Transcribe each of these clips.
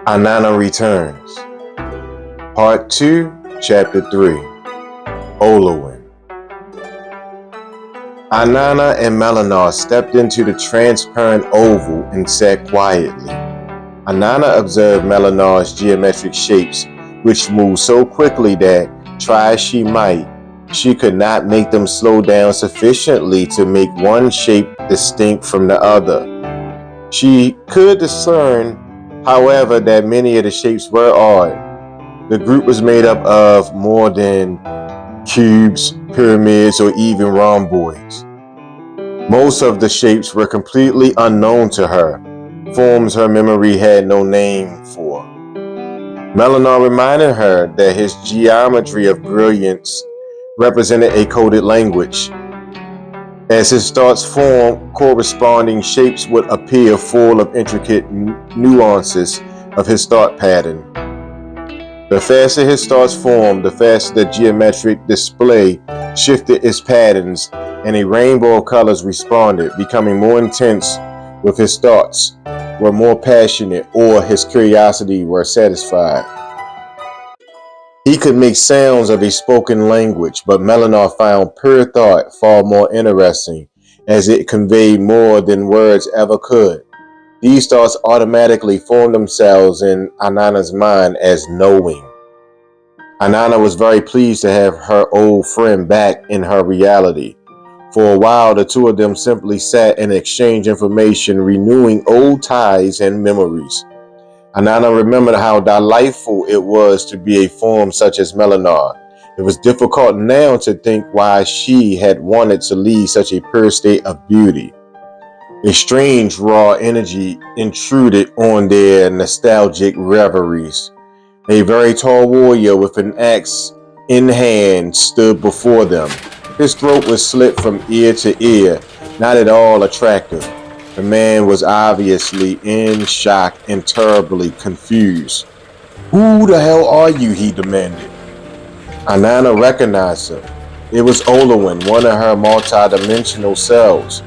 Innana returns. Part 2, Chapter 3, Olywynn. Innana and Melinar stepped into the transparent oval and sat quietly. Innana observed Melinar's geometric shapes, which moved so quickly that, try as she might, she could not make them slow down sufficiently to make one shape distinct from the other. She could discern, however, that many of the shapes were odd. The group was made up of more than cubes, pyramids, or even rhomboids. Most of the shapes were completely unknown to her, forms her memory had no name for. Melinar reminded her that his geometry of brilliance represented a coded language. As his thoughts formed, corresponding shapes would appear full of intricate nuances of his thought pattern. The faster his thoughts formed, the faster the geometric display shifted its patterns, and a rainbow of colors responded, becoming more intense with his thoughts were more passionate or his curiosity were satisfied. He could make sounds of a spoken language, but Melinar found pure thought far more interesting, as it conveyed more than words ever could. These thoughts automatically formed themselves in Innana's mind as knowing. Innana was very pleased to have her old friend back in her reality. For a while, the two of them simply sat and exchanged information, renewing old ties and memories. Innana remembered how delightful it was to be a form such as Melinar. It was difficult now to think why she had wanted to lead such a pure state of beauty. A strange raw energy intruded on their nostalgic reveries. A very tall warrior with an axe in hand stood before them. His throat was slit from ear to ear, not at all attractive. The man was obviously in shock and terribly confused. "Who the hell are you?" he demanded. Innana recognized him. It was Olywynn, one of her multidimensional selves.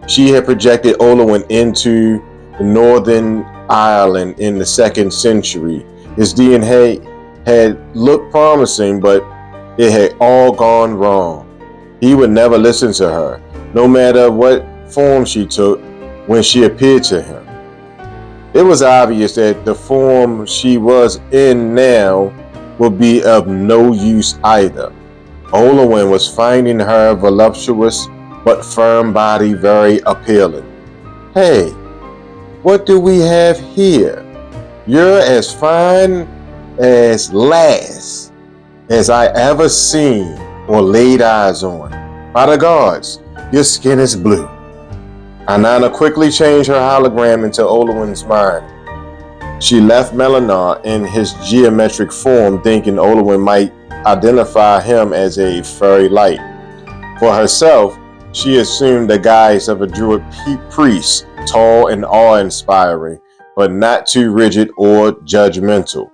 She had projected Olywynn into the northern island in the 2nd century. His DNA had looked promising, but it had all gone wrong. He would never listen to her, no matter what form she took when she appeared to him. It was obvious that the form she was in now would be of no use either. Olywynn was finding her voluptuous but firm body very appealing. "Hey, what do we have here? You're as fine as lass as I ever seen or laid eyes on. By the gods, your skin is blue." Innana quickly changed her hologram into Olywynn's mind. She left Melinar in his geometric form, thinking Olywynn might identify him as a fairy light. For herself, she assumed the guise of a druid priest, tall and awe-inspiring, but not too rigid or judgmental.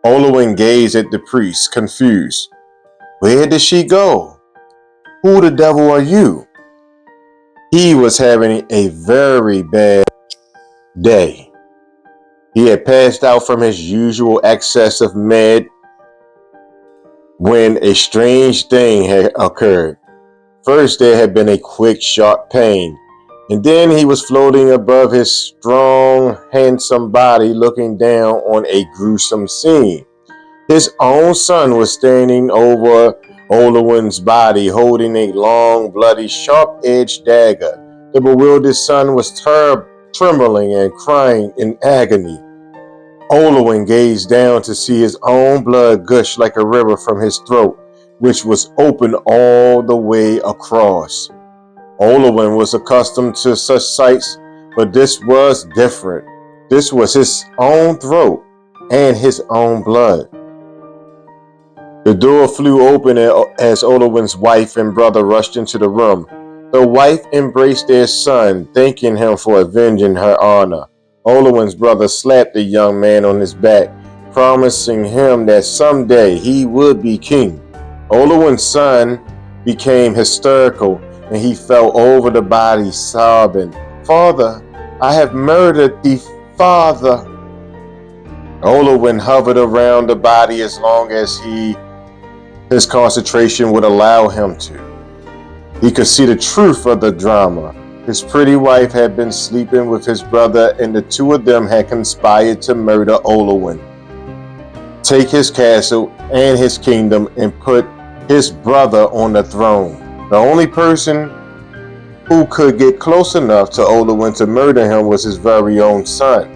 Olywynn gazed at the priest, confused. Where did she go? Who the devil are you? He was having a very bad day. He had passed out from his usual excess of med when a strange thing had occurred. First, there had been a quick, sharp pain, and then he was floating above his strong, handsome body, looking down on a gruesome scene. His own son was standing over Olowynn's body, holding a long, bloody, sharp-edged dagger. The bewildered son was trembling and crying in agony. Olywynn gazed down to see his own blood gush like a river from his throat, which was open all the way across. Olywynn was accustomed to such sights, but this was different. This was his own throat and his own blood. The door flew open as Olowynn's wife and brother rushed into the room. The wife embraced their son, thanking him for avenging her honor. Olowynn's brother slapped the young man on his back, promising him that someday he would be king. Olowynn's son became hysterical, and he fell over the body, sobbing, "Father, I have murdered thee, Father." Olywynn hovered around the body as long as his concentration would allow him to. He could see the truth of the drama. His pretty wife had been sleeping with his brother, and the two of them had conspired to murder Olywynn, take his castle and his kingdom, and put his brother on the throne. The only person who could get close enough to Olywynn to murder him was his very own son.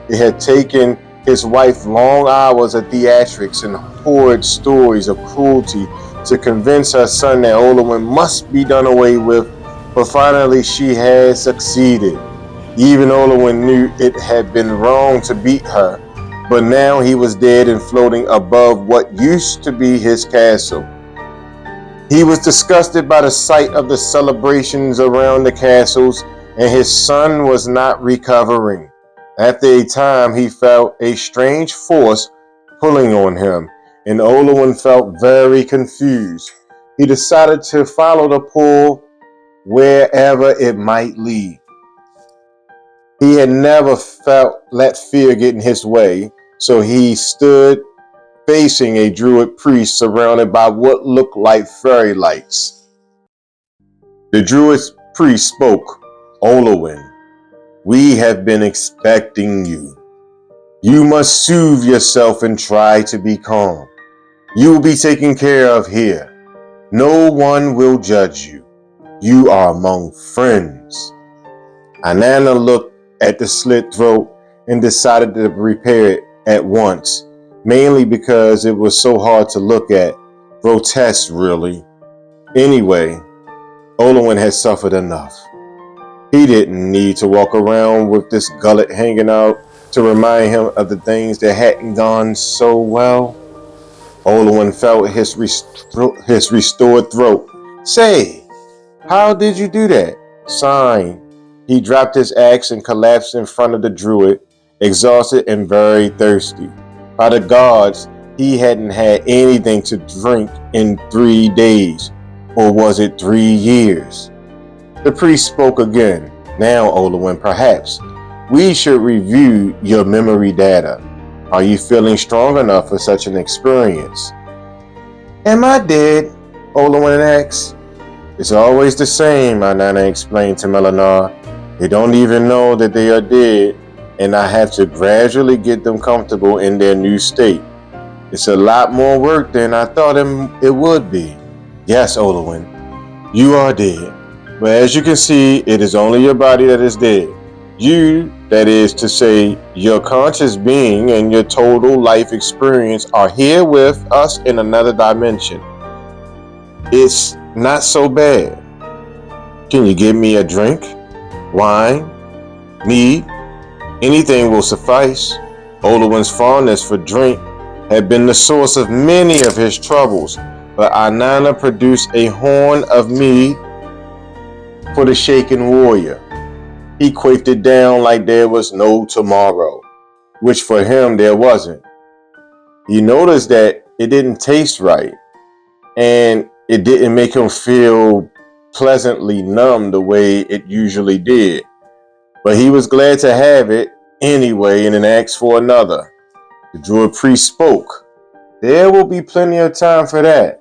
It had taken his wife long hours of theatrics and horrid stories of cruelty to convince her son that Olywynn must be done away with, but finally she had succeeded. Even Olywynn knew it had been wrong to beat her, but now he was dead and floating above what used to be his castle. He was disgusted by the sight of the celebrations around the castles, and his son was not recovering. After a time, he felt a strange force pulling on him, and Olywynn felt very confused. He decided to follow the pull wherever it might lead. He had never let fear get in his way, so he stood facing a druid priest surrounded by what looked like fairy lights. The druid priest spoke. "Olywynn, we have been expecting you. You must soothe yourself and try to be calm. You will be taken care of here. No one will judge you. You are among friends." Innana looked at the slit throat and decided to repair it at once, mainly because it was so hard to look at. Grotesque, really. Anyway, Olywynn had suffered enough. He didn't need to walk around with this gullet hanging out to remind him of the things that hadn't gone so well. Olywynn felt his restored throat. "Say, how did you do that?" Sighing, he dropped his axe and collapsed in front of the druid, exhausted and very thirsty. By the gods, he hadn't had anything to drink in 3 days. Or was it 3 years? The priest spoke again. "Now, Olywynn, perhaps we should review your memory data. Are you feeling strong enough for such an experience?" "Am I dead?" Olywynn asked. "It's always the same," Innana explained to Melinar. "They don't even know that they are dead, and I have to gradually get them comfortable in their new state. It's a lot more work than I thought it would be." "Yes, Olywynn, you are dead. But as you can see, it is only your body that is dead. You, that is to say, your conscious being and your total life experience are here with us in another dimension. It's not so bad. Can you give me a drink? Wine? Mead? Anything will suffice." Olowynn's fondness for drink had been the source of many of his troubles, but Innana produced a horn of mead for the shaken warrior. He quaffed it down like there was no tomorrow, which for him there wasn't. He noticed that it didn't taste right, and it didn't make him feel pleasantly numb the way it usually did. But he was glad to have it anyway and then asked for another. The druid priest spoke. "There will be plenty of time for that.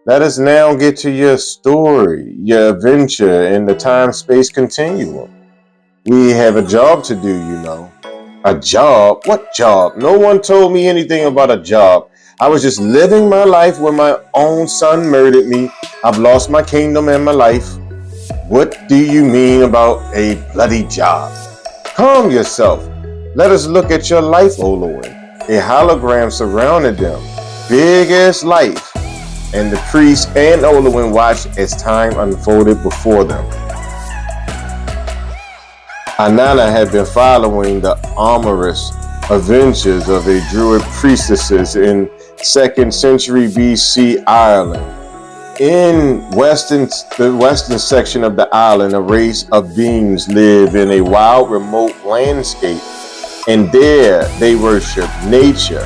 Let us now get to your story, your adventure in the time-space continuum. We have a job to do, you know." "A job? What job? No one told me anything about a job. I was just living my life when my own son murdered me. I've lost my kingdom and my life." "What do you mean about a bloody job?" "Calm yourself. Let us look at your life, Olywynn." A hologram surrounded them, big as life, and the priest and Olywynn watched as time unfolded before them. Innana had been following the amorous adventures of a druid priestesses in 2nd century BC Ireland. In the western section of the island, a race of beings live in a wild, remote landscape, and there they worship nature.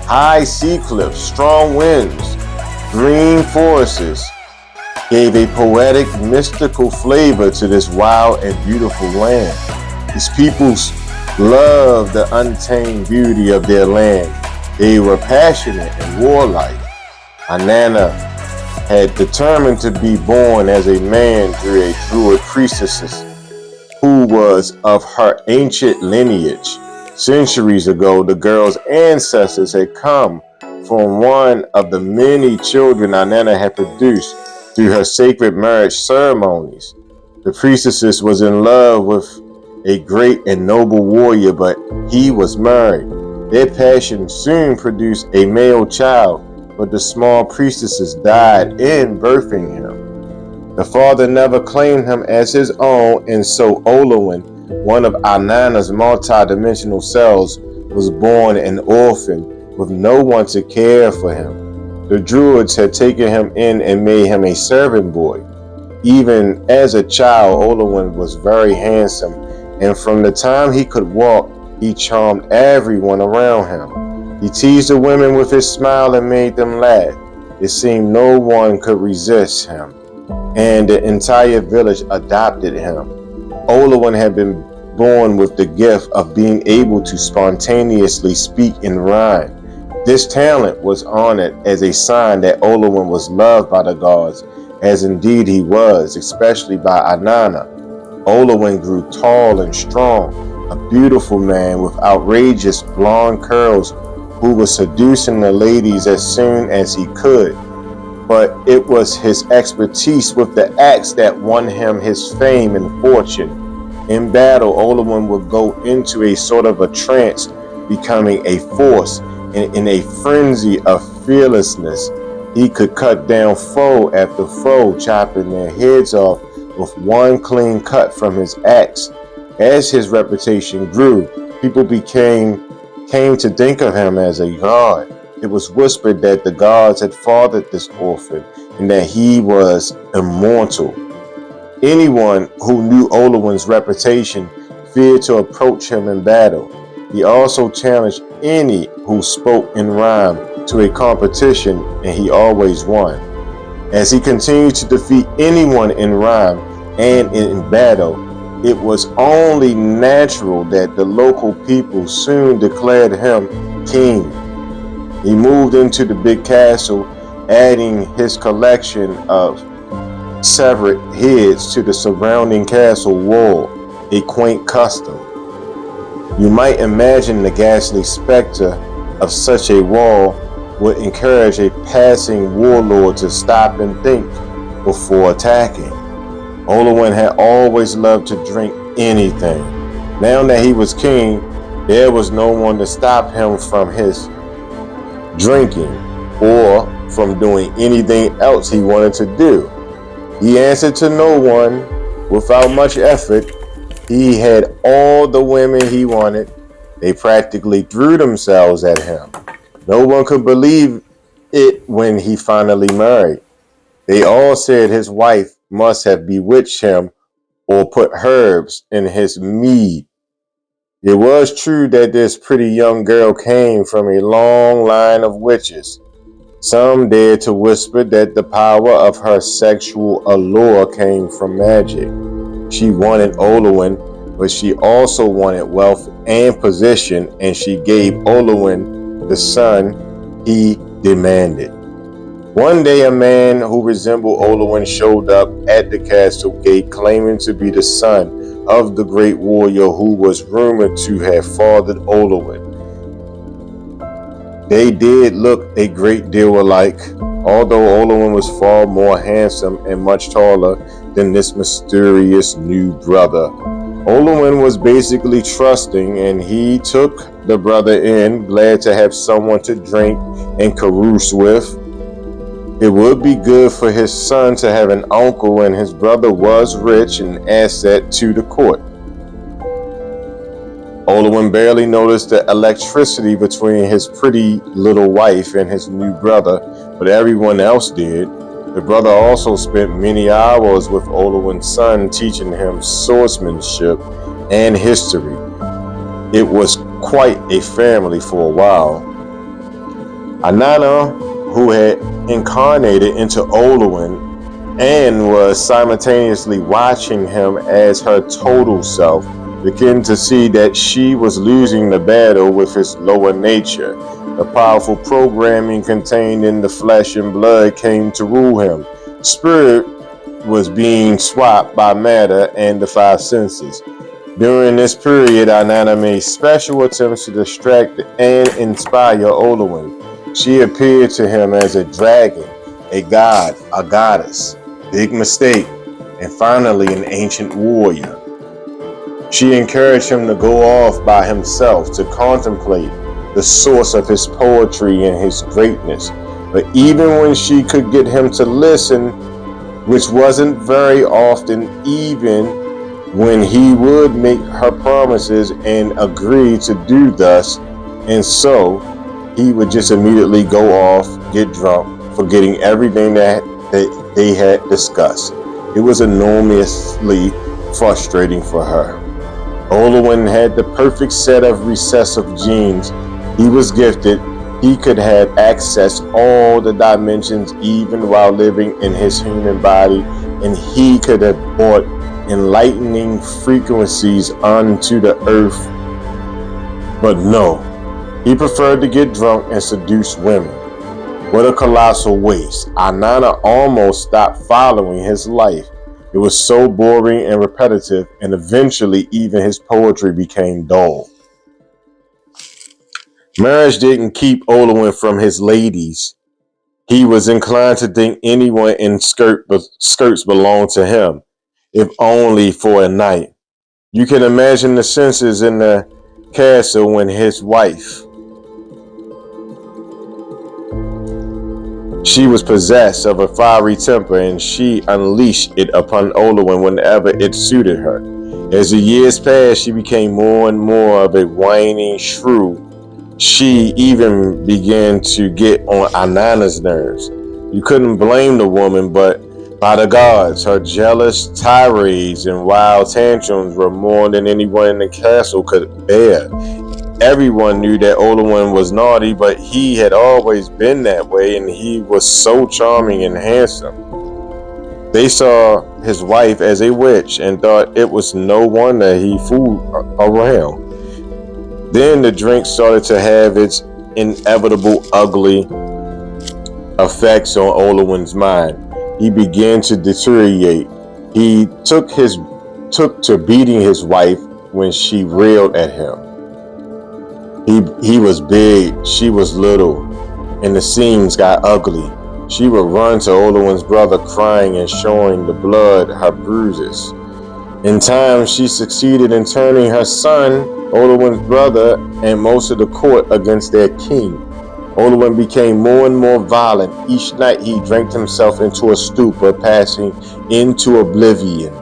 High sea cliffs, strong winds, green forests gave a poetic, mystical flavor to this wild and beautiful land. These peoples loved the untamed beauty of their land. They were passionate and warlike. Innana had determined to be born as a man through a druid priestess who was of her ancient lineage. Centuries ago, the girl's ancestors had come from one of the many children Innana had produced through her sacred marriage ceremonies. The priestess was in love with a great and noble warrior, but he was married. Their passion soon produced a male child, but the small priestess died in birthing him. The father never claimed him as his own, and so Olywynn, one of Innana's multidimensional selves, was born an orphan with no one to care for him. The druids had taken him in and made him a servant boy. Even as a child, Olywynn was very handsome, and from the time he could walk, he charmed everyone around him. He teased the women with his smile and made them laugh. It seemed no one could resist him, and the entire village adopted him. Olywynn had been born with the gift of being able to spontaneously speak in rhyme. This talent was honored as a sign that Olywynn was loved by the gods, as indeed he was, especially by Innana. Olywynn grew tall and strong, a beautiful man with outrageous blonde curls who was seducing the ladies as soon as he could. But it was his expertise with the axe that won him his fame and fortune. In battle, Olywynn would go into a sort of a trance, becoming a force, and in a frenzy of fearlessness, he could cut down foe after foe, chopping their heads off with one clean cut from his axe. As his reputation grew, people came to think of him as a god. It was whispered that the gods had fathered this orphan and that he was immortal. Anyone who knew Olywynn's reputation feared to approach him in battle. He also challenged any who spoke in rhyme to a competition, and he always won. As he continued to defeat anyone in rhyme and in battle, it was only natural that the local people soon declared him king. He moved into the big castle, adding his collection of severed heads to the surrounding castle wall, a quaint custom. You might imagine the ghastly specter of such a wall would encourage a passing warlord to stop and think before attacking. Olywynn had always loved to drink anything. Now that he was king, there was no one to stop him from his drinking or from doing anything else he wanted to do. He answered to no one. Without much effort, he had all the women he wanted. They practically threw themselves at him. No one could believe it when he finally married. They all said his wife must have bewitched him or put herbs in his mead. It was true that this pretty young girl came from a long line of witches. Some dared to whisper that the power of her sexual allure came from magic. She wanted Olywynn, but she also wanted wealth and position, and she gave Olywynn the son he demanded. One day, a man who resembled Olywynn showed up at the castle gate claiming to be the son of the great warrior who was rumored to have fathered Olywynn. They did look a great deal alike, although Olywynn was far more handsome and much taller than this mysterious new brother. Olywynn was basically trusting, and he took the brother in, glad to have someone to drink and carouse with. It would be good for his son to have an uncle, and his brother was rich and an asset to the court. Olywynn barely noticed the electricity between his pretty little wife and his new brother, but everyone else did. The brother also spent many hours with Oluwynn's son, teaching him swordsmanship and history. It was quite a family for a while. Innana, who had incarnated into Olywynn and was simultaneously watching him as her total self, began to see that she was losing the battle with his lower nature. The powerful programming contained in the flesh and blood came to rule him. Spirit was being swapped by matter and the five senses. During this period, Innana made special attempts to distract and inspire Olywynn. She appeared to him as a dragon, a god, a goddess, big mistake, and finally an ancient warrior. She encouraged him to go off by himself to contemplate the source of his poetry and his greatness. But even when she could get him to listen, which wasn't very often, even when he would make her promises and agree to do thus, and so he would just immediately go off, get drunk, forgetting everything that they had discussed. It was enormously frustrating for her. Olywynn had the perfect set of recessive genes. He was gifted. He could have accessed all the dimensions even while living in his human body, and he could have brought enlightening frequencies onto the earth. But no, he preferred to get drunk and seduce women. What a colossal waste. Innana almost stopped following his life. It was so boring and repetitive, and eventually even his poetry became dull. Marriage didn't keep Olywynn from his ladies. He was inclined to think anyone in skirts belonged to him, if only for a night. You can imagine the senses in the castle when his wife, she was possessed of a fiery temper, and she unleashed it upon Olywynn whenever it suited her. As the years passed, she became more and more of a whining shrew. She even began to get on Innana's nerves. You couldn't blame the woman, but by the gods, her jealous tirades and wild tantrums were more than anyone in the castle could bear. Everyone knew that Olywynn was naughty, but he had always been that way, and he was so charming and handsome. They saw his wife as a witch and thought it was no wonder he fooled around. Then the drink started to have its inevitable ugly effects on Olowynn's mind. He began to deteriorate. He took to beating his wife when she railed at him. He was big, she was little, and the scenes got ugly. She would run to Olowynn's brother crying and showing the blood her bruises. In time, she succeeded in turning her son, Olowynn's brother, and most of the court against their king. Olywynn became more and more violent. Each night he drank himself into a stupor, passing into oblivion.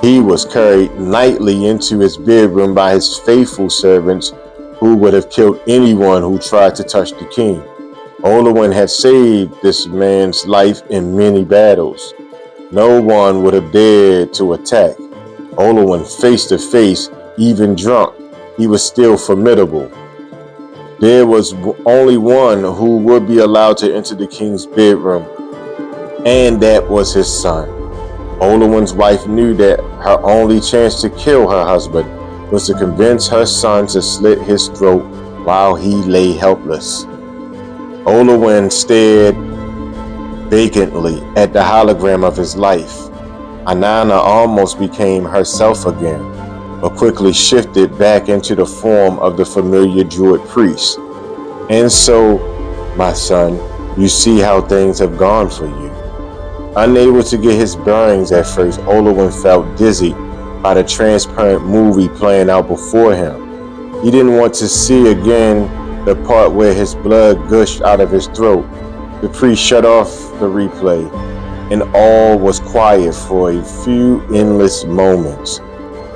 He was carried nightly into his bedroom by his faithful servants, who would have killed anyone who tried to touch the king. Olywynn had saved this man's life in many battles. No one would have dared to attack. Olywynn, face to face, even drunk, he was still formidable. There was only one who would be allowed to enter the king's bedroom, and that was his son. Olowynn's wife knew that her only chance to kill her husband was to convince her son to slit his throat while he lay helpless. Olywynn stared vacantly at the hologram of his life. Innana almost became herself again, but quickly shifted back into the form of the familiar druid priest. And so, my son, you see how things have gone for you. Unable to get his bearings at first, Olywynn felt dizzy by the transparent movie playing out before him. He didn't want to see again the part where his blood gushed out of his throat. The priest shut off the replay, and all was quiet for a few endless moments.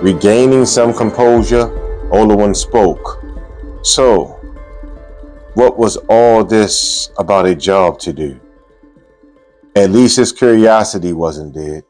Regaining some composure, Olywynn spoke. So, what was all this about a job to do? At least his curiosity wasn't dead.